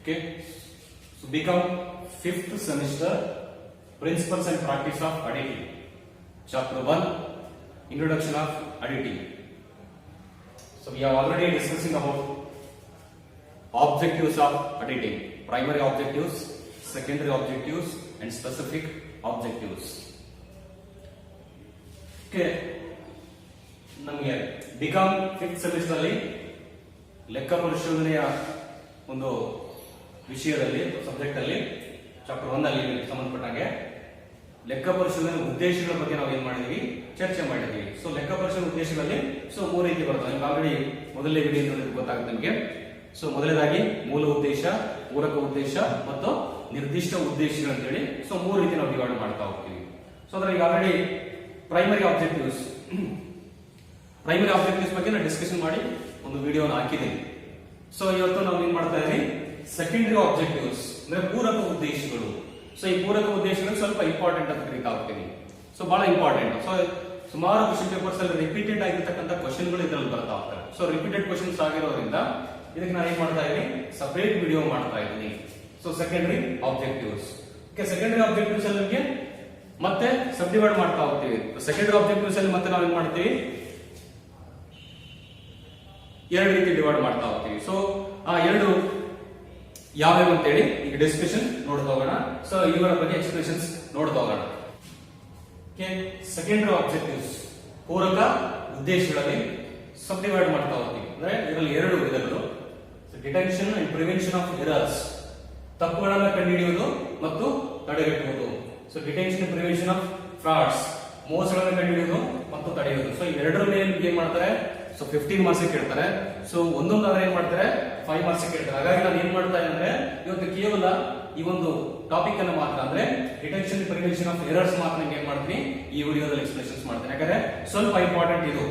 Okay, so become fifth semester Principles and Practice of Editing, Chapter 1, Introduction of Editing. So we have already discussing about objectives of editing, primary objectives, secondary objectives, and specific objectives. Okay, ನಮಗೆ BCom fifth semester ಅಲ್ಲಿ ಲೆಕ್ಕ ಪರಿಶೋಧನೆಯ ಒಂದು ವಿಷಯದಲ್ಲಿ subject ಅಲ್ಲಿ chapter 1 ಅಲ್ಲಿ ಸಂಬಂಧಪಟ್ಟಂಗೆ ಲೆಕ್ಕ ಪರಿಶೋಧನೆ ಉದ್ದೇಶಗಳ ಬಗ್ಗೆ ನಾವು ಏನ್ ಮಾಡಿದೀವಿ, ಚರ್ಚೆ ಮಾಡಿದೀವಿ. ಸೊ ಲೆಕ್ಕ ಪರಿಶೋಧನೆ ಉದ್ದೇಶಗಳಲ್ಲಿ ಮೂರು ರೀತಿ ಬರ್ತವೆ. ನಿಮ್ಗೆ ಆಲ್ರೆಡಿ ಮೊದಲನೇ ವಿಡಿಯೋ ನೋಡಿ ಗೊತ್ತಾಗುತ್ತೆ ನಿಮಗೆ. ಸೊ ಮೊದಲನೇದಾಗಿ ಮೂಲ ಉದ್ದೇಶ, ಪೂರಕ ಉದ್ದೇಶ ಮತ್ತು ನಿರ್ದಿಷ್ಟ ಉದ್ದೇಶಗಳು ಅಂತೇಳಿ ಮೂರು ರೀತಿ ನಾವು ಡಿವೈಡ್ ಮಾಡ್ತಾ ಹೋಗ್ತೀವಿ. ಸೊ ಅದ್ರಲ್ಲಿ ಆಲ್ರೆಡಿ ಪ್ರೈಮರಿ ಆಬ್ಜೆಕ್ಟಿವ್ಸ್ ಬಗ್ಗೆ ನಾನು ಡಿಸ್ಕಷನ್ ಮಾಡಿ ಒಂದು ವಿಡಿಯೋನ ಹಾಕಿದ್ದೀನಿ. ಸೊ ಇವತ್ತು ನಾವು ಏನ್ ಮಾಡ್ತಾ ಇದ್ದೀವಿ, ಸೆಕೆಂಡರಿ ಆಬ್ಜೆಕ್ಟಿವ್ಸ್ ಅಂದ್ರೆ ಪೂರಕ ಉದ್ದೇಶಗಳು. ಸೊ ಈ ಪೂರಕ ಉದ್ದೇಶಗಳು ಸ್ವಲ್ಪ ಇಂಪಾರ್ಟೆಂಟ್ ಅಂತ ಕರೀತಾ ಹೋಗ್ತೀನಿ. ಸೊ ಬಹಳ ಇಂಪಾರ್ಟೆಂಟ್. ಸೊ ಸುಮಾರು ಕ್ವಶನ್ ಪೇಪರ್ಸ್ ಅಲ್ಲಿ ರಿಪೀಟೆಡ್ ಆಗಿರ್ತಕ್ಕಂಥ ಕ್ವಶನ್ಗಳು ಇದರಲ್ಲಿ ಬರ್ತಾ ಹೋಗ್ತಾರೆ. ಸೊ ರಿಪೀಟೆಡ್ ಕ್ವಶನ್ಸ್ ಆಗಿರೋದ್ರಿಂದ ಇದಕ್ಕೆ ನಾನು ಏನ್ ಮಾಡ್ತಾ ಇದ್ದೀನಿ, ಸಪರೇಟ್ ವಿಡಿಯೋ ಮಾಡ್ತಾ ಇದ್ದೀನಿ. So secondary objectives. Secondary objectives ಅಲ್ಲಿ ನಿಮಗೆ ಮತ್ತೆ ಸಬ್ ಡಿವೈಡ್ ಮಾಡ್ತಾ ಹೋಗ್ತೀವಿ. ಸೆಕೆಂಡರಿ ಆಬ್ಜೆಕ್ಟಿವ್ಸ್ ಅಲ್ಲಿ ಮತ್ತೆ ನಾವು ಏನ್ ಮಾಡ್ತೀವಿ, ಎರಡು ರೀತಿ ಡಿವೈಡ್ ಮಾಡ್ತಾ ಹೋಗ್ತೀವಿ. ಸೊ ಆ ಎರಡು ಯಾವ್ಯಾವ ಅಂತೇಳಿ ಈಗ ಡಿಸ್ಕಷನ್ ನೋಡ್ತಾ ಹೋಗೋಣ. ಸೊ ಇವುಗಳ ಬಗ್ಗೆ ಎಕ್ಸ್ಪ್ರೆಷನ್ಸ್ ನೋಡ್ತಾ ಹೋಗೋಣ. ಸೆಕೆಂಡರಿ ಆಬ್ಜೆಕ್ಟಿವ್ಸ್ ಪೂರಕ ಉದ್ದೇಶಗಳಲ್ಲಿ ಸಬ್ ಡಿವೈಡ್ ಮಾಡ್ತಾ ಹೋಗ್ತೀವಿ. ಅಂದ್ರೆ ಇದರಲ್ಲಿ ಎರಡು ವಿಧಗಳು, detection and prevention of errors, ತಪ್ಪುಗಳನ್ನು ಕಂಡುಹಿಡಿಯುವುದು ಮತ್ತು ತಡೆಗಟ್ಟುವುದು. So detection and prevention of frauds, ಮೋಸಗಳನ್ನು ಕಂಡುಹಿಡಿಯುವುದು ಮತ್ತು ತಡೆಯುವುದು. ಸೊ ಇವೆರಡರ ಮೇಲೆ ಏನ್ ಮಾಡ್ತಾರೆ, ಸೊ 15 ಮಾರ್ಕ್ಸ್ ಕೇಳ್ತಾರೆ. ಸೊ ಒಂದೊಂದಾದ್ರೆ ಏನ್ ಮಾಡ್ತಾರೆ, 5 ಮಾರ್ಕ್ಸ್ ಕೇಳ್ತಾರೆ. ಹಾಗಾಗಿ ನಾನು ಏನ್ ಮಾಡ್ತಾ ಇದ್ದೀನಿ ಅಂದ್ರೆ ಇವತ್ತು ಕೇವಲ ಈ ಒಂದು ಟಾಪಿಕ್ ಅನ್ನು ಮಾತ್ರ, ಅಂದ್ರೆ ಡಿಟೆಕ್ಷನ್ ಪ್ರಿವೆನ್ಷನ್ ಆಫ್ ಎರರ್ಸ್ ಮಾತ್ರ ಏನ್ ಮಾಡ್ತೀನಿ, ಈ ವಿಡಿಯೋದಲ್ಲಿ ಎಕ್ಸ್ಪ್ಲೇಷನ್ಸ್ ಮಾಡ್ತೀನಿ. ಯಾಕಂದ್ರೆ ಸ್ವಲ್ಪ ಇಂಪಾರ್ಟೆಂಟ್ ಇದು.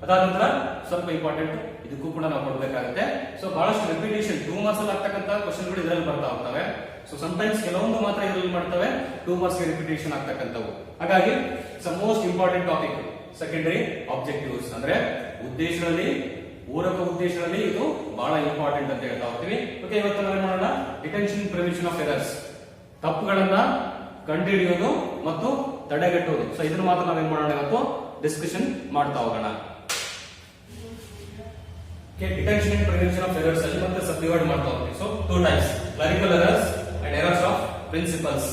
ಅದಾದ ನಂತರ ಸ್ವಲ್ಪ ಇಂಪಾರ್ಟೆಂಟ್ ಇದಕ್ಕೂ ಕೂಡ ನಾವು ಕೊಡ್ಬೇಕಾಗುತ್ತೆ. ಸೊ ಬಹಳಷ್ಟು ರಿಪಿಟೇಷನ್ 2 ಮಾರ್ಕ್ಸ್ ಅಲ್ಲಿ ಆಗ್ತಕ್ಕಂಥ ಕ್ವಶನ್ಗಳು ಇದರಲ್ಲಿ ಬರ್ತಾ ಹೋಗ್ತವೆ. ಸೊ ಸಮಟೈಮ್ಸ್ ಕೆಲವೊಂದು ಮಾತ್ರ ಇದರಲ್ಲಿ ಮಾಡ್ತವೆ 2 ಮಾರ್ಕ್ಸ್ ರಿಪಿಟೇಷನ್ ಆಗ್ತಕ್ಕಂಥವು. ಹಾಗಾಗಿ most important topic secondary objectives ಅಂದ್ರೆ ಉದ್ದೇಶಗಳಲ್ಲಿ, ಪೂರಕ ಉದ್ದೇಶಗಳಲ್ಲಿ ಇದು ಬಹಳ ಇಂಪಾರ್ಟೆಂಟ್ ಅಂತ ಹೇಳ್ತಾ ಹೋಗ್ತೀವಿ. ಓಕೆ, ಇವತ್ತು ನಾವೇನ್ ಮಾಡೋಣ, ಡಿಟೆಕ್ಷನ್ ಪ್ರಿವೆನ್ಷನ್ ಆಫ್ ಎರರ್ಸ್, ತಪ್ಪುಗಳನ್ನ ಕಂಡುಹಿಡಿಯೋದು ಮತ್ತು ತಡೆಗಟ್ಟುವುದು. ಸೊ ಇದನ್ನು ಮಾತ್ರ ನಾವೇನ್ ಮಾಡೋಣ, ಇವತ್ತು ಡಿಸ್ಕಷನ್ ಮಾಡ್ತಾ ಹೋಗೋಣ. Detection and prevention of errors ಅಲ್ಲಿ ಮತ್ತೆ ಸಬ್ ಡಿವೈಡ್ ಮಾಡ್ತಾ ಹೋಗ್ತೀವಿ. So 2 types, clerical errors and errors of principles.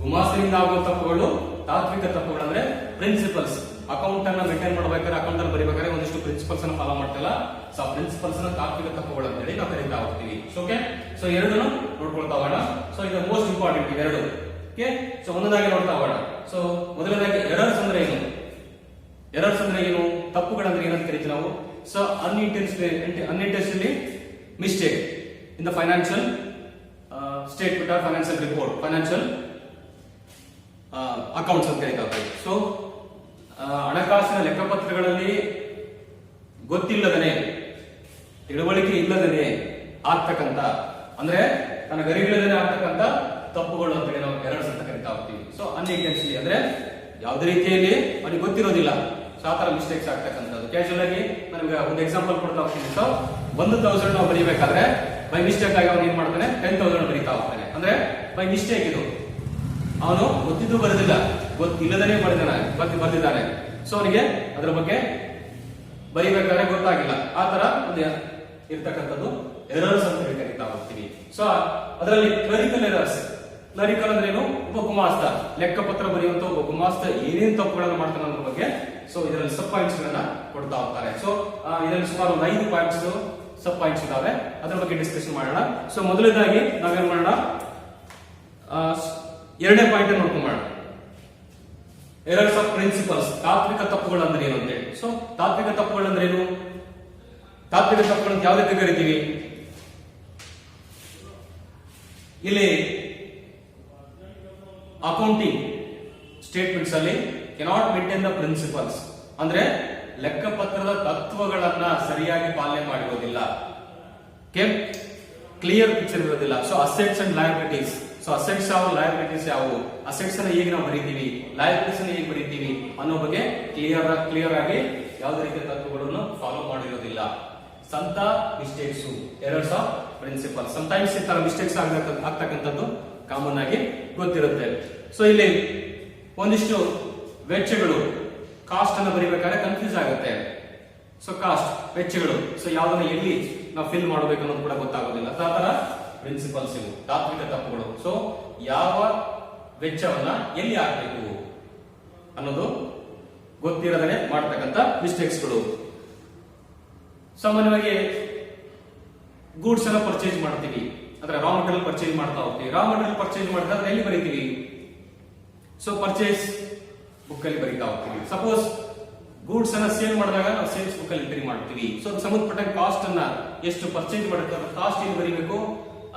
ಗುಮಾಸ್ತರಿಂದ ಆಗುವ ತಪ್ಪುಗಳು, ತಾತ್ವಿಕ ತಪ್ಪುಗಳು ಅಂದ್ರೆ ಪ್ರಿನ್ಸಿಪಲ್ಸ್. ಅಕೌಂಟ್ ಅನ್ನ ಮೇಂಟೈನ್ ಮಾಡಬೇಕಾದ್ರೆ, ಅಕೌಂಟ್ ಅನ್ನು ಬರೀಬೇಕಾದ್ರೆ ಒಂದಿಷ್ಟು ಪ್ರಿನ್ಸಿಪಲ್ಸ್ ಅನ್ನು ಫಾಲೋ ಮಾಡ್ತಿಲ್ಲ. ಸೊ ಆ ಪ್ರಿನ್ಸಿಪಲ್ಸ್ ನ ತಾತ್ವಿಕ ತಪ್ಪುಗಳು ಅಂತ ಹೇಳಿ ನಾವು ಕರೀತಾ ಹೋಗ್ತೀವಿ. ಓಕೆ, ಸೊ ಎರಡನ್ನು ನೋಡ್ಕೊಳ್ತಾ ಹೋಗೋಣ. ಸೊ ಇದು ಮೋಸ್ಟ್ ಇಂಪಾರ್ಟೆಂಟ್ ಇವೆರಡು. ಓಕೆ, ಸೊ ಒಂದೊಂದಾಗಿ ನೋಡ್ತಾ ಹೋಗೋಣ. ಸೊ ಮೊದಲನೇದಾಗಿ ಎರರ್ಸ್ ಅಂದ್ರೆ ಏನು, ಎರರ್ಸ್ ಅಂದ್ರೆ ಏನು, ತಪ್ಪುಗಳಂದ್ರೆ ಏನಂತ ಕರಿತೀವಿ ನಾವು. So unintentionally mistake in the financial statement or financial report, financial accounts ಅಂತ ಕರೀತಾರೆ. ಸೊ ಹಣಕಾಸಿನ ಲೆಕ್ಕಪತ್ರಗಳಲ್ಲಿ ಗೊತ್ತಿಲ್ಲದನೆ, ತಿಳುವಳಿಕೆ ಇಲ್ಲದನೆ ಆಗ್ತಕ್ಕಂಥ, ಅಂದ್ರೆ ತನ್ನ ಗರಿಗಳಿಲ್ಲದೆ ಆಗ್ತಕ್ಕಂಥ ತಪ್ಪುಗಳು ಅಂತ ಹೇಳಿ ನಾವು ಎರರ್ಸ್ ಅಂತ ಕರಿತಾ ಹೋಗ್ತೀವಿ. ಸೊ ಅನ್ಇಂಟೆನ್ಷನಲಿ ಅಂದ್ರೆ ಯಾವುದೇ ರೀತಿಯಲ್ಲಿ ಅವನಿಗೆ ಗೊತ್ತಿರೋದಿಲ್ಲ, ಸೊ ಆತರ ಮಿಸ್ಟೇಕ್ಸ್ ಆಗ್ತಕ್ಕಂಥದ್ದು. ಕ್ಯಾಶುವಲ್ ಆಗಿ ನನಗೆ ಒಂದು ಎಕ್ಸಾಂಪಲ್ ಕೊಡ್ತಾ ಹೋಗ್ತೀನಿ. ಸೊ 1,000 ನಾವು ಬರೀಬೇಕಾದ್ರೆ ಬೈ ಮಿಸ್ಟೇಕ್ ಆಗಿ ಅವನು ಏನ್ ಮಾಡ್ತಾನೆ, 10,000 ಬರೀತಾ ಹೋಗ್ತಾನೆ. ಅಂದ್ರೆ ಬೈ ಮಿಸ್ಟೇಕ್ ಇದು, ಅವನು ಗೊತ್ತಿದ್ದು ಬರೆದಿಲ್ಲ, ಗೊತ್ತಿಲ್ಲದನೇ ಬರ್ದಿದ್ದಾನೆ. ಸೊ ಅವನಿಗೆ ಅದರ ಬಗ್ಗೆ ಬರೀಬೇಕಾದ್ರೆ ಗೊತ್ತಾಗಿಲ್ಲ. ಆ ತರ ಒಂದು ಇರ್ತಕ್ಕಂಥದ್ದು ಎರರ್ಸ್ ಅಂತ ಹೇಳಿ ಕರೀತಾ ಹೋಗ್ತೀವಿ. ಸೊ ಅದರಲ್ಲಿ ಕ್ಲರಿಕಲ್ ಎರರ್ಸ್, ಕ್ಲರಿಕಲ್ ಅಂದ್ರೆ ಏನು, ಒಬ್ಬ ಗುಮಾಸ್ತ ಲೆಕ್ಕಪತ್ರ ಬರೆಯುವಂತ ಒಬ್ಬ ಗುಮಾಸ್ತ ಏನೇನ್ ತಪ್ಪುಗಳನ್ನು ಮಾಡ್ತಾನೆ ಅನ್ನೋದ್ರ ಬಗ್ಗೆ ಸೊ ಇದರಲ್ಲಿ ಸಬ್ ಪಾಯಿಂಟ್ಸ್ ಗಳನ್ನ ಕೊಡ್ತಾ ಹೋಗ್ತಾರೆ. ಸೊ ಇದರಲ್ಲಿ ಸುಮಾರು 5 ಪಾಯಿಂಟ್ಸ್ ಸಬ್ ಪಾಯಿಂಟ್ಸ್ ಇದಾವೆ, ಅದ್ರ ಬಗ್ಗೆ ಡಿಸ್ಕಷನ್ ಮಾಡೋಣ. ಸೊ ಮೊದಲನೇದಾಗಿ ನಾವೇನ್ ಮಾಡೋಣ, ಎರಡನೇ ಪಾಯಿಂಟ್ ನೋಡ್ಕೊಂಡ್ ಎರರ್ಸ್ ಆಫ್ ಪ್ರಿನ್ಸಿಪಲ್ಸ್, ತಾತ್ವಿಕ ತಪ್ಪುಗಳು ಅಂದ್ರೆ ಏನು ಅಂತ ಹೇಳಿ. ಸೊ ತಾತ್ವಿಕ ತಪ್ಪುಗಳು ಅಂದ್ರೆ ಏನು, ತಾತ್ವಿಕ ತಪ್ಪುಗಳು ಯಾವ ರೀತಿ ಕರಿತೀವಿ, ಇಲ್ಲಿ ಅಕೌಂಟಿಂಗ್ ಸ್ಟೇಟ್ಮೆಂಟ್ಸ್ ಅಲ್ಲಿ ಕೆನಾಟ್ ಮೇಂಟೈನ್ ದ ಪ್ರಿನ್ಸಿಪಲ್ಸ್ ಅಂದ್ರೆ ಲೆಕ್ಕಪತ್ರದ ತತ್ವಗಳನ್ನ ಸರಿಯಾಗಿ ಪಾಲನೆ ಮಾಡಿರೋದಿಲ್ಲ, ಕ್ಲಿಯರ್ ಪಿಕ್ಚರ್ ಇರೋದಿಲ್ಲ. So assets and liabilities, so assets ಯಾವ, ಲಯಬಿಲಿಟೀಸ್ ಯಾವುವು, ಅಸೆಟ್ಸ್ ಅನ್ನ ಹೇಗೆ ನಾವು ಬರೀತೀವಿ, ಲಯಬಿಲಿಟೀಸ್ ಅನ್ನ ಹೇಗೆ ಬರೀತೀವಿ ಅನ್ನೋ ಬಗ್ಗೆ ಕ್ಲಿಯರ್ ಆಗಿ ಯಾವುದೇ ರೀತಿಯ ತತ್ವಗಳನ್ನು ಫಾಲೋ ಮಾಡಿರೋದಿಲ್ಲ. ಸಂತ mistakes, errors of principle. Sometimes ಈ ತರ ಮಿಸ್ಟೇಕ್ಸ್ ಆಗ್ತಕ್ಕಂಥದ್ದು ಕಾಮನ್ ಆಗಿ ಗೊತ್ತಿರುತ್ತೆ. ಸೊ ಇಲ್ಲಿ ಒಂದಿಷ್ಟು ವೆಚ್ಚಗಳು, ಕಾಸ್ಟ್ ಅನ್ನು ಬರೀಬೇಕಾದ್ರೆ ಕನ್ಫ್ಯೂಸ್ ಆಗುತ್ತೆ. ಸೊ ಕಾಸ್ಟ್ ವೆಚ್ಚಗಳು, ಸೊ ಯಾವ್ದನ್ನ ಎಲ್ಲಿ ನಾವು ಫಿಲ್ ಮಾಡಬೇಕು ಅನ್ನೋದು ಕೂಡ ಗೊತ್ತಾಗೋದಿಲ್ಲ. ಆ ತರ ಪ್ರಿನ್ಸಿಪಲ್ಸ್ ಇವು ತಾತ್ವಿಕ ತಪ್ಪುಗಳು. ಸೊ ಯಾವ ವೆಚ್ಚವನ್ನ ಎಲ್ಲಿ ಹಾಕಬೇಕು ಅನ್ನೋದು ಗೊತ್ತಿರದೇ ಮಾಡತಕ್ಕಂತ ಮಿಸ್ಟೇಕ್ಸ್ಗಳು. ಸಾಮಾನ್ಯವಾಗಿ ಗೂಡ್ಸ್ ಅನ್ನ ಪರ್ಚೇಸ್ ಮಾಡ್ತೀವಿ, ಅಂದ್ರೆ ರಾ ಮಟೀರಿಯಲ್ ಪರ್ಚೇಸ್ ಮಾಡ್ತಾ ಹೋಗ್ತೀವಿ. ರಾ ಮಟೀರಿಯಲ್ ಪರ್ಚೇಸ್ ಮಾಡಿದ್ರೆ ಎಲ್ಲಿ ಬರೀತೀವಿ? ಸೊ ಪರ್ಚೇಸ್ ಬುಕ್ ಅಲ್ಲಿ ಬರೀತಾ ಹೋಗ್ತೀವಿ. ಸಪೋಸ್ ಗೂಡ್ಸ್ ಅನ್ನ ಸೇಲ್ ಮಾಡಿದಾಗ ನಾವು ಸೇಲ್ಸ್ ಬುಕ್ ಅಲ್ಲಿ ಎಂಟ್ರಿ ಮಾಡ್ತೀವಿ. ಸೊ ಸಂಬಂಧಪಟ್ಟ ಕಾಸ್ಟ್ ಅನ್ನ ಎಷ್ಟು ಪರ್ಚೇಸ್ ಮಾಡುತ್ತೆ ಕಾಸ್ಟ್ ಎಲ್ಲಿ ಬರೀಬೇಕು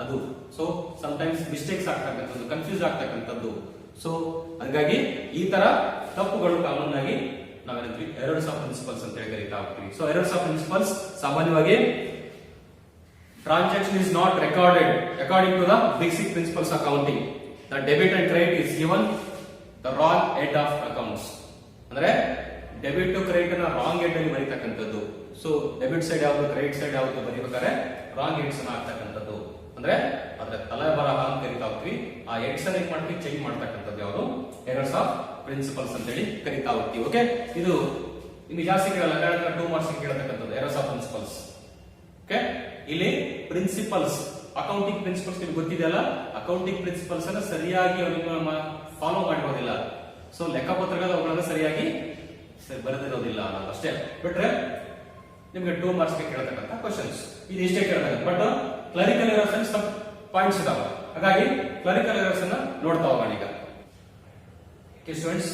ಅದು. ಸೊ ಸಮಟೈಮ್ಸ್ ಮಿಸ್ಟೇಕ್ಸ್ ಆಗ್ತಕ್ಕಂಥದ್ದು, ಕನ್ಫ್ಯೂಸ್ ಆಗ್ತಕ್ಕಂಥದ್ದು. ಸೊ ಹಾಗಾಗಿ ಈ ತರ ತಪ್ಪುಗಳು ಕಾಮನ್ ಆಗಿ ನಾವೇನಂತೀವಿ ಎರರ್ಸ್ ಆಫ್ ಪ್ರಿನ್ಸಿಪಲ್ಸ್ ಅಂತ ಹೇಳಿ ಕರೀತಾ ಹೋಗ್ತೀವಿ. ಸೊ ಎರರ್ಸ್ ಆಫ್ ಪ್ರಿನ್ಸಿಪಲ್ಸ್ ಸಾಮಾನ್ಯವಾಗಿ transaction is not recorded according to the basic principles of accounting. The debit and credit is given the wrong head of accounts. ಅಂದ್ರೆ ಡೆಬಿಟ್ ಟು ಕ್ರೆಡಿಟ್ ಅನ್ನ wrong head ಅಲ್ಲಿ ಬರೀತಕ್ಕಂಥದ್ದು. So debit side ಯಾವುದು, credit side ಯಾವುದು ಬರೀಬೇಕಾದ್ರೆ wrong heads ಅನ್ನ ಹಾಕ್ತಕ್ಕಂಥದ್ದು. ಅಂದ್ರೆ ಅದ್ರ ತಲೆ ಬರಹ ಅಂತ ಕರಿತಾ ಹೋಗ್ತೀವಿ. ಆ ಹೆಡ್ಸ್ ಅನ್ನ ಏನ್ ಮಾಡ್ತೀವಿ, ಚೇಂಜ್ ಮಾಡ್ತಕ್ಕಂಥದ್ದು ಯಾವುದು ಎರರ್ಸ್ ಆಫ್ ಪ್ರಿನ್ಸಿಪಲ್ಸ್ ಅಂತ ಹೇಳಿ ಕರಿತಾ ಹೋಗ್ತೀವಿ. ಓಕೆ, ಇದು ನಿಮಗೆ ಜಾಸ್ತಿ ಕೇಳಲ್ಲ, 2 ಮಾರ್ಕ್ಸ್ ಕೇಳತಕ್ಕಂಥದ್ದು ಎರರ್ಸ್ ಆಫ್ ಪ್ರಿನ್ಸಿಪಲ್ಸ್. ಓಕೆ, ಇಲ್ಲಿ ಪ್ರಿನ್ಸಿಪಲ್ಸ್, ಅಕೌಂಟಿಂಗ್ ಪ್ರಿನ್ಸಿಪಲ್ಸ್ ನಿಮ್ಗೆ ಗೊತ್ತಿದೆಯಲ್ಲ, ಅಕೌಂಟಿಂಗ್ ಪ್ರಿನ್ಸಿಪಲ್ಸ್ ಅನ್ನ ಸರಿಯಾಗಿ ಅವರಿಗೆ ಫಾಲೋ ಮಾಡಿರೋದಿಲ್ಲ. ಸೊ ಲೆಕ್ಕಪತ್ರಗಳು ಅವುಗಳನ್ನ ಸರಿಯಾಗಿ ಬರೆದಿರೋದಿಲ್ಲ ಅನ್ನೋದು ಅಷ್ಟೇ. ಬಿಟ್ರೆ ನಿಮ್ಗೆ 2 ಮಾರ್ಕ್ಸ್ ಕೇಳತಕ್ಕಂಥ ಕ್ವಶನ್ಸ್ ಇದು ಇಷ್ಟೇ ಕೇಳ್ತಾರೆ. ಬಟ್ ಕ್ಲರಿಕಲ್ ಎರರ್ಸ್ ಅಲ್ಲಿ ಸ್ವಲ್ಪ ಪಾಯಿಂಟ್ಸ್ ಇದಾವೆ, ಹಾಗಾಗಿ ಕ್ಲರಿಕಲ್ ಎರರ್ಸ್ ಅನ್ನ ನೋಡ್ತಾ ಹೋಗೋಣ ಈಗ. ಸ್ಟೂಡೆಂಟ್ಸ್,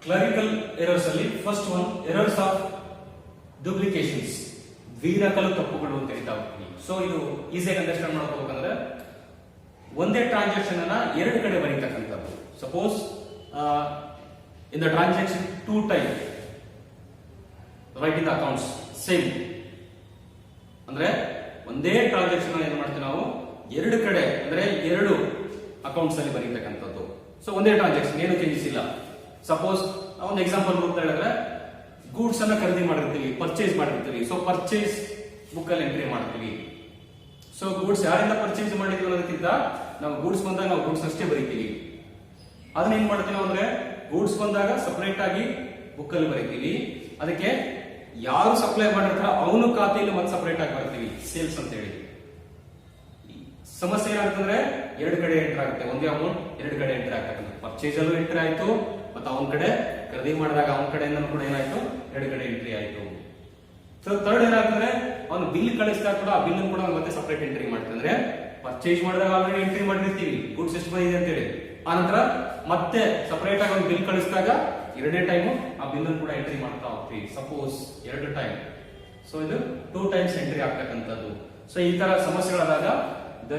ಕ್ಲರಿಕಲ್ ಎರರ್ಸ್ ಅಲ್ಲಿ ಫಸ್ಟ್ ಒನ್ ಎರರ್ಸ್ ಆಫ್ ಡುಪ್ಲಿಕೇಶನ್ಸ್, ವೀರಕಲು ತಪ್ಪುಗಳು ಅಂತ ಕರಿತಾ ಹೋಗ್ತೀವಿ. ಸೊ ಇದು ಈಸಿಯಾಗಿ ಅಂಡರ್ಸ್ಟ್ಯಾಂಡ್ ಮಾಡ್ಕೋಬೇಕಂದ್ರೆ ಒಂದೇ ಟ್ರಾನ್ಸಾಕ್ಷನ್ ಅನ್ನ 2 ಕಡೆ ಬರೀತಕ್ಕಂಥದ್ದು. Suppose in the transaction 2 time write in the accounts same, ಅಂದ್ರೆ ಒಂದೇ ಟ್ರಾನ್ಸಾಕ್ಷನ್ ಏನ್ ಮಾಡ್ತೀವಿ ನಾವು 2 ಕಡೆ, ಅಂದ್ರೆ 2 ಅಕೌಂಟ್ಸ್ ಅಲ್ಲಿ ಬರೀತಕ್ಕಂಥದ್ದು. ಸೊ ಒಂದೇ ಟ್ರಾನ್ಸಾಕ್ಷನ್, ಏನು ಚೇಂಜಸ್ ಇಲ್ಲ. ಸಪೋಸ್ ಒಂದು ಎಕ್ಸಾಂಪಲ್ ಅಂತ ಹೇಳಿದ್ರೆ ಗೂಡ್ಸ್ ಅನ್ನ ಖರೀದಿ ಮಾಡಿರ್ತೀವಿ, ಪರ್ಚೇಸ್ ಮಾಡಿರ್ತೀವಿ. ಸೊ ಪರ್ಚೇಸ್ ಬುಕ್ ಅಲ್ಲಿ ಎಂಟ್ರಿ ಮಾಡ್ತೀವಿ. ಸೊ ಗೂಡ್ಸ್ ಯಾರಿಂದ ಪರ್ಚೇಸ್ ಮಾಡಿದ್ವಿ ಅನ್ನೋದಕ್ಕಿಂತ ನಾವು ಗೂಡ್ಸ್ ಬಂದಾಗ ನಾವು ಗೂಡ್ಸ್ ಅಷ್ಟೇ ಬರೀತೀವಿ. ಅದನ್ನ ಏನ್ ಮಾಡ್ತೀವಿ ಅಂದ್ರೆ ಗೂಡ್ಸ್ ಬಂದಾಗ ಸಪರೇಟ್ ಆಗಿ ಬುಕ್ ಅಲ್ಲಿ ಬರೀತೀವಿ. ಅದಕ್ಕೆ ಯಾರು ಸಪ್ಲೈ ಮಾಡಿರ್ತಾರ ಅವನು ಖಾತೆಯಲ್ಲಿ ಮತ್ತೆ ಸಪರೇಟ್ ಆಗಿ ಬರ್ತೀವಿ, ಸೇಲ್ಸ್ ಅಂತ ಹೇಳಿ. ಸಮಸ್ಯೆ ಏನಾಗ್ತಂದ್ರೆ 2 ಕಡೆ ಎಂಟ್ರಿ ಆಗುತ್ತೆ, ಒಂದೇ ಅಮೌಂಟ್ 2 ಕಡೆ ಎಂಟ್ರಿ ಆಗ್ತಕ್ಕಂಥ. ಪರ್ಚೇಸ್ ಅಲ್ಲೂ ಎಂಟ್ರಿ ಆಯ್ತು, ಮತ್ತೆ ಅವನ ಕಡೆ ಖರೀದಿ ಮಾಡಿದಾಗ ಅವನ ಕಡೆಯಿಂದ ಕೂಡ ಏನಾಯ್ತು, 2 ಕಡೆ ಎಂಟ್ರಿ ಆಯ್ತು. ಸೊ ಥರ್ಡ್ ಏನಾಗ್ತದೆ, ಅವನು ಬಿಲ್ ಕಳಿಸಿದಾಗ ಕೂಡ ಆ ಬಿಲ್ ಕೂಡ ಮತ್ತೆ ಸಪರೇಟ್ ಎಂಟ್ರಿ ಮಾಡ್ತಾನೆ. ಅಂದ್ರೆ ಪರ್ಚೇಸ್ ಮಾಡಿದಾಗ ಆಲ್ರೆಡಿ ಎಂಟ್ರಿ ಮಾಡಿರ್ತೀವಿ ಗೂಡ್ಸ್ ಎಷ್ಟು ಬಂದಿದೆ ಅಂತ ಹೇಳಿ. ಆನಂತರ ಮತ್ತೆ ಸಪರೇಟ್ ಆಗಿ ಒಂದು ಬಿಲ್ ಕಳಿಸಿದಾಗ 2ನೇ ಟೈಮು ಆ ಬಿಲ್ ಕೂಡ ಎಂಟ್ರಿ ಮಾಡ್ತಾ ಹೋಗ್ತೀವಿ. ಸಪೋಸ್ 2 ಟೈಮ್, ಸೊ ಇದು 2 ಟೈಮ್ಸ್ ಎಂಟ್ರಿ ಆಗ್ತಕ್ಕಂಥದ್ದು. ಸೊ ಈ ತರ ಸಮಸ್ಯೆಗಳಾದಾಗ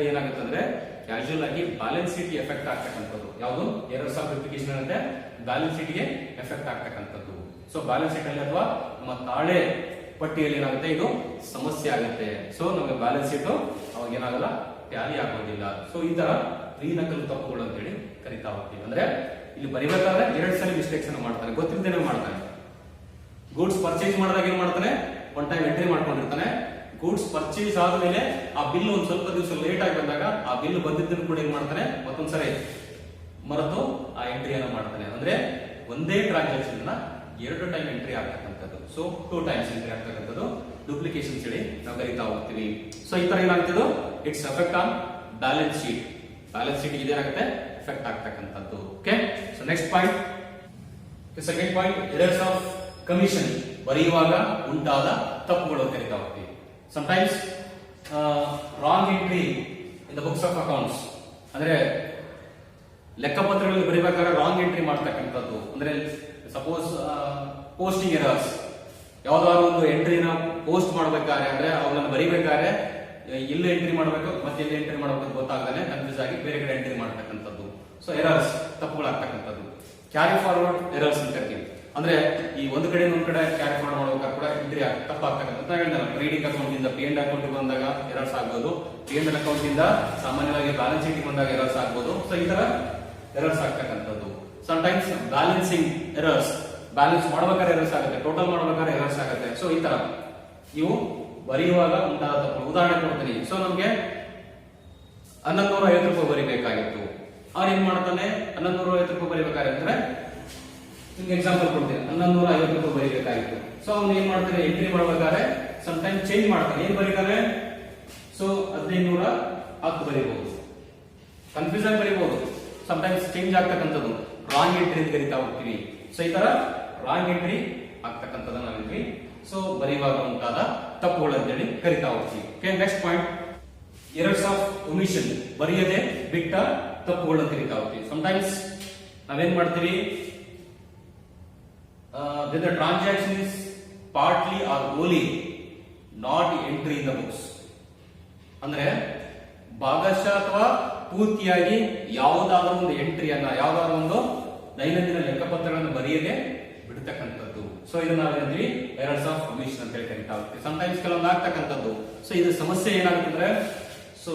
ಏನಾಗುತ್ತೆ ಅಂದ್ರೆ ಕ್ಯಾಶುಯಲ್ ಆಗಿ ಬ್ಯಾಲೆನ್ಸ್ ಶೀಟ್ ಎಫೆಕ್ಟ್ ಆಗ್ತಕ್ಕಂಥದ್ದು. ಯಾವುದು ಎರರ್ಸ್ ಆಫ್ ಡುಪ್ಲಿಕೇಶನ್ ಅಂದ್ರೆ ಬ್ಯಾಲೆನ್ಸ್ ಶೀಟ್ ಗೆ ಎಫೆಕ್ಟ್ ಆಗ್ತಕ್ಕಂಥದ್ದು. ಸೊ ಬ್ಯಾಲೆನ್ಸ್ ಶೀಟ್ ಅಲ್ಲಿ ಅಥವಾ ನಮ್ಮ ತಾಳೆ ಪಟ್ಟಿಯಲ್ಲಿ ಏನಾಗುತ್ತೆ, ಇದು ಸಮಸ್ಯೆ ಆಗುತ್ತೆ. ಸೊ ನಮಗೆ ಬ್ಯಾಲೆನ್ಸ್ ಶೀಟ್ ಅವಾಗ ಏನಾಗಲ್ಲ, ಟ್ಯಾಲಿ ಆಗೋದಿಲ್ಲ. ಸೊ ಈ ತರ ನಕಲು ತಪ್ಪುಗಳು ಅಂತ ಹೇಳಿ ಕರಿತಾ ಹೋಗ್ತೀವಿ. ಅಂದ್ರೆ ಇಲ್ಲಿ ಬರಿಬೇಕಾದ್ರೆ 2 ಸಲ ಮಿಸ್ಟೇಕ್ಸ್ ಅನ್ನು ಮಾಡ್ತಾನೆ, ಗೊತ್ತಿಲ್ಲದೇನೆ ಮಾಡ್ತಾನೆ. ಗೂಡ್ಸ್ ಪರ್ಚೇಸ್ ಮಾಡಿದಾಗ ಏನ್ ಮಾಡ್ತಾನೆ, 1 ಟೈಮ್ ಎಂಟ್ರಿ ಮಾಡ್ಕೊಂಡಿರ್ತಾನೆ. ಗೂಡ್ಸ್ ಪರ್ಚೇಸ್ ಆದ್ಮೇಲೆ ಆ ಬಿಲ್ ಒಂದ್ ಸ್ವಲ್ಪ ದಿವಸ ಲೇಟ್ ಆಗಿ ಬಂದಾಗ ಆ ಬಿಲ್ ಬಂದಿದ್ದನ್ನು ಕೂಡ ಏನ್ ಮಾಡ್ತಾನೆ, ಮತ್ತೊಂದ್ಸರಿ ಮರೆತು ಆ ಎಂಟ್ರಿಯನ್ನು ಮಾಡ್ತಾನೆ. ಅಂದ್ರೆ ಒಂದೇ ಟ್ರಾನ್ಸಾಕ್ಷನ್ ನ 2 ಟೈಮ್ ಎಂಟ್ರಿ ಆಗ್ತಕ್ಕಂಥದ್ದು. ಸೊ 2 ಟೈಮ್ಸ್ ಎಂಟ್ರಿ ಆಗ್ತಕ್ಕಂಥದ್ದು ಡುಪ್ಲಿಕೇಶನ್ಸ್ ಹೇಳಿ ನಾವು ಕರಿತಾ ಹೋಗ್ತೀವಿ. ಸೊ ಈ ತರ ಏನಾಗ್ತದೆ, its effect on balance sheet. Balance sheet ಇದೇನಾಗುತ್ತೆ, ಎಫೆಕ್ಟ್ ಆಗ್ತಕ್ಕಂಥದ್ದು. Okay, so next point, second point, errors of commission, ಬರೆಯುವಾಗ ಉಂಟಾದ ತಪ್ಪುಗಳು ಕರಿತಾ ಹೋಗ್ತೀವಿ. Sometimes wrong entry in the books of accounts, ಅಂದ್ರೆ ಲೆಕ್ಕಪತ್ರಗಳಲ್ಲಿ ಬರೀಬೇಕಾದ್ರೆ ರಾಂಗ್ ಎಂಟ್ರಿ ಮಾಡ್ತಕ್ಕಂಥದ್ದು. ಅಂದ್ರೆ ಸಪೋಸ್ ಪೋಸ್ಟಿಂಗ್ ಎರರ್ಸ್, ಯಾವ್ದಾದ್ರು ಒಂದು ಎಂಟ್ರಿನ ಪೋಸ್ಟ್ ಮಾಡ್ಬೇಕಾದ್ರೆ ಅಂದ್ರೆ ಅವನ್ನ ಬರೀಬೇಕಾದ್ರೆ ಇಲ್ಲಿ ಎಂಟ್ರಿ ಮಾಡಬೇಕು ಮತ್ತೆ ಇಲ್ಲಿ ಎಂಟ್ರಿ ಮಾಡಬೇಕು ಗೊತ್ತಾಗದೆ ಕನ್ಫ್ಯೂಸ್ ಆಗಿ ಬೇರೆ ಕಡೆ ಎಂಟ್ರಿ ಮಾಡ್ತಕ್ಕಂಥದ್ದು. ಸೊ ಎರರ್ಸ್, ತಪ್ಪುಗಳಾಗ್ತಕ್ಕಂಥದ್ದು. ಕ್ಯಾರಿ ಫಾರ್ವರ್ಡ್ ಎರರ್ಸ್ ಅಂತ ಕರಿತೀವಿ. ಅಂದ್ರೆ ಈ ಒಂದು ಕಡೆ ಇನ್ನೊಂದು ಕಡೆ ಕ್ಯಾರಿ ಫಾರ್ವರ್ಡ್ ಮಾಡಬೇಕಾದ್ರೆ ಕೂಡ ಎಂಟ್ರಿ ತಪ್ಪಾಗ್ತಕ್ಕಂಥ. ಟ್ರೇಡಿಂಗ್ ಅಕೌಂಟ್ ಇಂದ P&L ಅಕೌಂಟ್ ಬಂದಾಗ ಎರರ್ಸ್ ಆಗ್ಬೋದು, P&L ಅಕೌಂಟ್ ಇಂದ ಸಾಮಾನ್ಯವಾಗಿ ಬ್ಯಾಲೆನ್ಸ್ ಶೀಟ್ ಬಂದಾಗ ಎರರ್ಸ್ ಆಗ್ಬೋದು. ಸೊ ಈ ತರ ಎರರ್ಸ್ ಆಗ್ತಕ್ಕಂಥದ್ದು. ಸಮಟೈಮ್ಸ್ ಬ್ಯಾಲೆನ್ಸಿಂಗ್ ಎರರ್ಸ್, ಬ್ಯಾಲೆನ್ಸ್ ಮಾಡ್ಬೇಕಾದ್ರೆ ಎರರ್ಸ್ ಆಗುತ್ತೆ, ಟೋಟಲ್ ಮಾಡ್ಬೇಕಾದ್ರೆ ಎರರ್ಸ್ ಆಗುತ್ತೆ. ಸೊ ಈ ತರ ಇವು ಬರೆಯುವಾಗ ಉಂಟಾದ ತಪ್ಪುಗಳು. ಉದಾಹರಣೆ ಕೊಡ್ತೀನಿ. ಸೊ ನಮ್ಗೆ 1150 ರೂಪಾಯಿ ಬರೀಬೇಕಾಗಿತ್ತು. ಅವ್ರು ಏನ್ ಮಾಡ್ತಾನೆ, 1150 ರೂಪಾಯಿ ಬರೀಬೇಕಾದ್ರೆ ನಿಮ್ಗೆ ಎಕ್ಸಾಂಪಲ್ ಕೊಡ್ತೀನಿ, 1150 ರೂಪಾಯಿ ಬರೀಬೇಕಾಗಿತ್ತು. ಸೊ ಅವ್ನು ಏನ್ ಮಾಡ್ತಾನೆ, ಎಂಟ್ರಿ ಮಾಡ್ಬೇಕಾದ್ರೆ ಸಮ್ ಟೈಮ್ ಚೇಂಜ್ ಮಾಡ್ತಾನೆ. ಏನ್ ಬರೀತಾನೆ, ಸೊ 1510 ಬರೀಬಹುದು, ಕನ್ಫ್ಯೂಸ್ ಆಗಿ ಬರೀಬಹುದು. ಸಮ್ ಟೈಮ್ಸ್ ಚೇಂಜ್ ಆಗ್ತಕ್ಕಂಥದ್ದು ರಾಂಗ್ ಎಂಟ್ರಿ ಅಂತ ಕರಿತಾ ಹೋಗ್ತೀವಿ. ಸೊ ಈ ತರ ರಾಂಗ್ ಎಂಟ್ರಿ ಆಗ್ತಕ್ಕಂಥದ್ದು ನಾವೇನ್ರಿ ಸೊ ಬರೆಯುವಾಗ ಉಂಟಾದ ತಪ್ಪುಗಳು ಅಂತೇಳಿ ಕರಿತಾ ಹೋಗ್ತೀವಿ. Okay, next point, errors of omission, ಬರೆಯದೆ ಬಿಟ್ಟ ತಪ್ಪುಗಳು ಅಂತ ಕರಿತಾ ಹೋಗ್ತೀವಿ. ಸಮ್ಟೈಮ್ಸ್ ನಾವೇನ್ ಮಾಡ್ತೀವಿ, the transaction is partly or wholly not entry in the books. ಅಂದ್ರೆ ಭಾಗಶಃ ಅಥವಾ ಪೂರ್ತಿಯಾಗಿ ಯಾವುದಾದ್ರೂ ಒಂದು ಎಂಟ್ರಿಯನ್ನ, ಯಾವುದಾದ್ರೂ ಒಂದು ದೈನಂದಿನ ಲೆಕ್ಕಪತ್ರಗಳನ್ನು ಬರೆಯದೆ ಬಿಡ್ತಕ್ಕಂಥದ್ದು. ಸೊ ಇದನ್ನ ನಾವೇನ್ರಿ ಎರರ್ಸ್ ಆಫ್ ಒಮಿಷನ್ ಅಂತ ಹೇಳಿ ಕರಿತಾ ಹೋಗ್ತೀವಿ. ಸಮ್ಟೈಮ್ಸ್ ಕೆಲವೊಂದು ಆಗ್ತಕ್ಕಂಥದ್ದು. ಸೊ ಇದು ಸಮಸ್ಯೆ ಏನಾಗುತ್ತೆ ಅಂದ್ರೆ, ಸೊ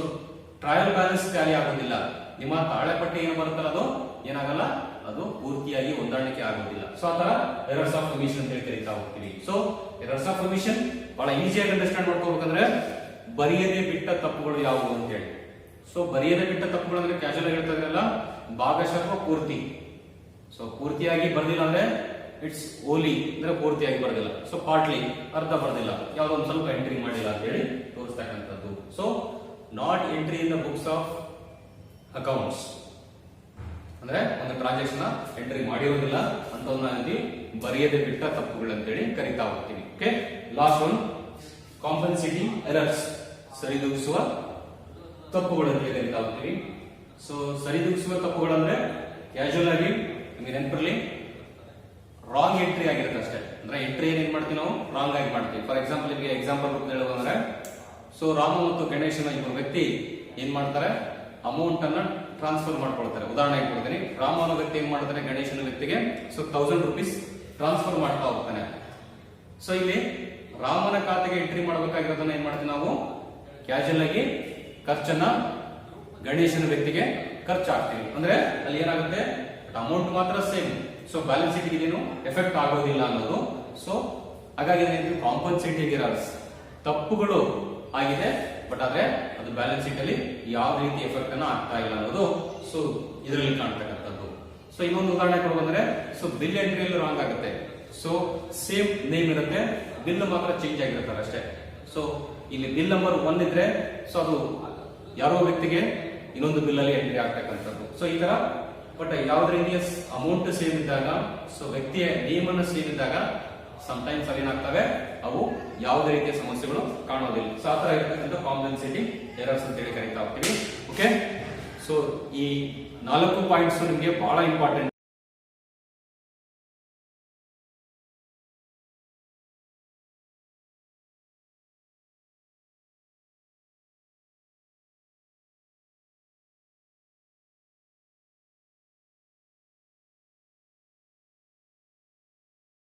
ಟ್ರಯಲ್ ಬ್ಯಾಲೆನ್ಸ್ ಟ್ಯಾಲಿ ಆಗೋದಿಲ್ಲ. ನಿಮ್ಮ ತಾಳೆಪಟ್ಟಿ ಏನು ಬರುತ್ತಲ್ಲ ಅದು ಏನಾಗಲ್ಲ, ಅದು ಪೂರ್ತಿಯಾಗಿ ಹೊಂದಾಣಿಕೆ ಆಗೋದಿಲ್ಲ. ಸೊ ಆತರ ಎರರ್ಸ್ ಆಫ್ ಒಮಿಷನ್ ಅಂತ ಹೇಳಿ ಕರಿತಾ ಹೋಗ್ತೀವಿ. ಸೊ ಎರರ್ಸ್ ಆಫ್ ಒಮಿಷನ್ ಬಹಳ ಈಸಿಯಾಗಿ ಅಂಡರ್ಸ್ಟ್ಯಾಂಡ್ ಮಾಡ್ಕೋಬೇಕಂದ್ರೆ ಬರೆಯದೆ ಬಿಟ್ಟ ತಪ್ಪುಗಳು ಯಾವುವು ಅಂತ ಹೇಳಿ. ಸೊ ಬರೆಯದೆ ಬಿಟ್ಟ ತಪ್ಪುಗಳು ಅಂದ್ರೆ ಕ್ಯಾಶುಯಲ್ ಆಗಿ ಹೇಳ್ತಾರಲ್ಲ, ಭಾಗಶಃ ಅಥವಾ ಪೂರ್ತಿ. ಸೊ ಪೂರ್ತಿಯಾಗಿ ಬರ್ದಿಲ್ಲ ಅಂದ್ರೆ ಇಟ್ಸ್ ಓಲಿ ಅಂದ್ರೆ ಪೂರ್ತಿಯಾಗಿ ಬರ್ದಿಲ್ಲ. ಸೊ ಪಾರ್ಟ್ಲಿ, ಅರ್ಧ ಬರ್ದಿಲ್ಲ, ಯಾವ್ದೋ ಒಂದು ಸ್ವಲ್ಪ ಎಂಟ್ರಿ ಮಾಡಿಲ್ಲ ಅಂತ ಹೇಳಿ ತೋರಿಸ್ತಕ್ಕಂಥದ್ದು. So not entry in the books of accounts ಅಂದ್ರೆ ಒಂದು ಟ್ರಾನ್ಸಾಕ್ಷನ್ ಎಂಟ್ರಿ ಮಾಡಿರೋದಿಲ್ಲ ಅಂತವನ್ನ ಬರೆಯದೆ ಬಿಟ್ಟ ತಪ್ಪುಗಳು ಅಂತೇಳಿ ಕರಿತಾ ಹೋಗ್ತೀವಿ. Okay, last one, compensating errors, ಸರಿದೂಗಿಸುವ ತಪ್ಪುಗಳು ಅಂತ ಕರಿತಾ ಹೋಗ್ತೀವಿ. ಸೊ ಸರಿದೂಗಿಸುವ ತಪ್ಪುಗಳಂದ್ರೆ ಕ್ಯಾಶುಯಲ್ ಆಗಿ ನಿಮಗೆ ನೆನಪಿರಲಿ, ರಾಂಗ್ ಎಂಟ್ರಿ ಆಗಿರುತ್ತೆ ಅಷ್ಟೇ. ಅಂದ್ರೆ ಎಂಟ್ರಿ ಏನ್ ಮಾಡ್ತೀವಿ ನಾವು ರಾಂಗ್ ಆಗಿ ಮಾಡ್ತೀವಿ. ಫಾರ್ ಎಕ್ಸಾಂಪಲ್ ನಿಮಗೆ ಎಕ್ಸಾಂಪಲ್ ಹೇಳೋದಂದ್ರೆ, ಸೊ ರಾಮ ಮತ್ತು ಗಣೇಶನ ಇಬ್ಬರು ವ್ಯಕ್ತಿ ಏನ್ ಮಾಡ್ತಾರೆ, ಅಮೌಂಟ್ ಅನ್ನ ಟ್ರಾನ್ಸ್ಫರ್ ಮಾಡ್ಕೊಳ್ತಾರೆ. ಉದಾಹರಣೆ ಕೊಡ್ತೀನಿ, ರಾಮ ಅನ್ನೋ ವ್ಯಕ್ತಿ ಏನ್ ಮಾಡ್ತಾನೆ, ಗಣೇಶನ ವ್ಯಕ್ತಿಗೆ ಸೊ 1000 ರೂಪೀಸ್ ಟ್ರಾನ್ಸ್ಫರ್ ಮಾಡ್ತಾ ಹೋಗ್ತಾನೆ. ಸೊ ಇಲ್ಲಿ ರಾಮನ ಖಾತೆಗೆ ಎಂಟ್ರಿ ಮಾಡಬೇಕಾಗಿರೋದನ್ನ ಏನ್ ಮಾಡ್ತೀವಿ ನಾವು, ಕ್ಯಾಶುಯಲ್ ಆಗಿ ಖರ್ಚನ್ನ ಗಣೇಶನ ವ್ಯಕ್ತಿಗೆ ಖರ್ಚಾಗ್ತೀವಿ. ಅಂದ್ರೆ ಅಲ್ಲಿ ಏನಾಗುತ್ತೆ, ಅಮೌಂಟ್ ಮಾತ್ರ ಸೇಮ್. ಸೊ ಬ್ಯಾಲೆನ್ಸ್ ಶೀಟ್ ಏನು ಎಫೆಕ್ಟ್ ಆಗೋದಿಲ್ಲ ಅನ್ನೋದು. ಸೊ ಹಾಗಾಗಿ ಕಾಂಪನ್ಸೇಟಿಂಗ್ ಎರರ್ಸ್, ತಪ್ಪುಗಳು ಆಗಿದೆ ಬಟ್ ಆದ್ರೆ ಅದು ಬ್ಯಾಲೆನ್ಸ್ ಶೀಟ್ ಅಲ್ಲಿ ಯಾವ ರೀತಿ ಎಫೆಕ್ಟ್ ಅನ್ನ ಆಗ್ತಾ ಇಲ್ಲ ಅನ್ನೋದು ಸೊ ಇದರಲ್ಲಿ ಕಾಣ್ತಕ್ಕಂಥದ್ದು. ಸೊ ಇನ್ನೊಂದು ಉದಾಹರಣೆ ಕೊಡುವಂದ್ರೆ, ಸೊ ಬಿಲ್ ಎಂಟ್ರಿಯಲ್ಲಿ ರಾಂಗ್ ಆಗುತ್ತೆ. ಸೊ ಸೇಮ್ ನೇಮ್ ಇರುತ್ತೆ, ಬಿಲ್ ಮಾತ್ರ ಚೇಂಜ್ ಆಗಿರ್ತಾರೆ ಅಷ್ಟೇ. ಸೊ ಇಲ್ಲಿ ಬಿಲ್ ನಂಬರ್ 1 ಇದ್ರೆ ಸೊ ಅದು ಯಾರೋ ವ್ಯಕ್ತಿಗೆ ಇನ್ನೊಂದು ಬಿಲ್ ಅಲ್ಲಿ ಎಂಟ್ರಿ ಆಗ್ತಕ್ಕಂಥದ್ದು. ಸೊ ಈ ತರ ಬಟ್ ಯಾವ್ದು ರೀತಿಯ ಅಮೌಂಟ್ ಸೇಮ್ ಇದ್ದಾಗ, ಸೊ ವ್ಯಕ್ತಿಯ ನೇಮ್ ಅನ್ನು ಸೇಮ್ ಇದ್ದಾಗ ಸಮಟೈಮ್ಸ್ ಅವೇನಾಗ್ತವೆ, ಅವು ಯಾವುದೇ ರೀತಿಯ ಸಮಸ್ಯೆಗಳು ಕಾಣೋದಿಲ್ಲ. ಸೊ ಆ ತರ ಇರತಕ್ಕಂಥ ಕಾಂಪನ್ಸೇಟಿಂಗ್ ಎರರ್ಸ್ ಅಂತ ಹೇಳಿ ಕರಿತಾ ಹೋಗ್ತೀವಿ. ಓಕೆ, ಸೊ ಈ 4 ಪಾಯಿಂಟ್ಸ್ ನಿಮಗೆ ಬಹಳ ಇಂಪಾರ್ಟೆಂಟ್.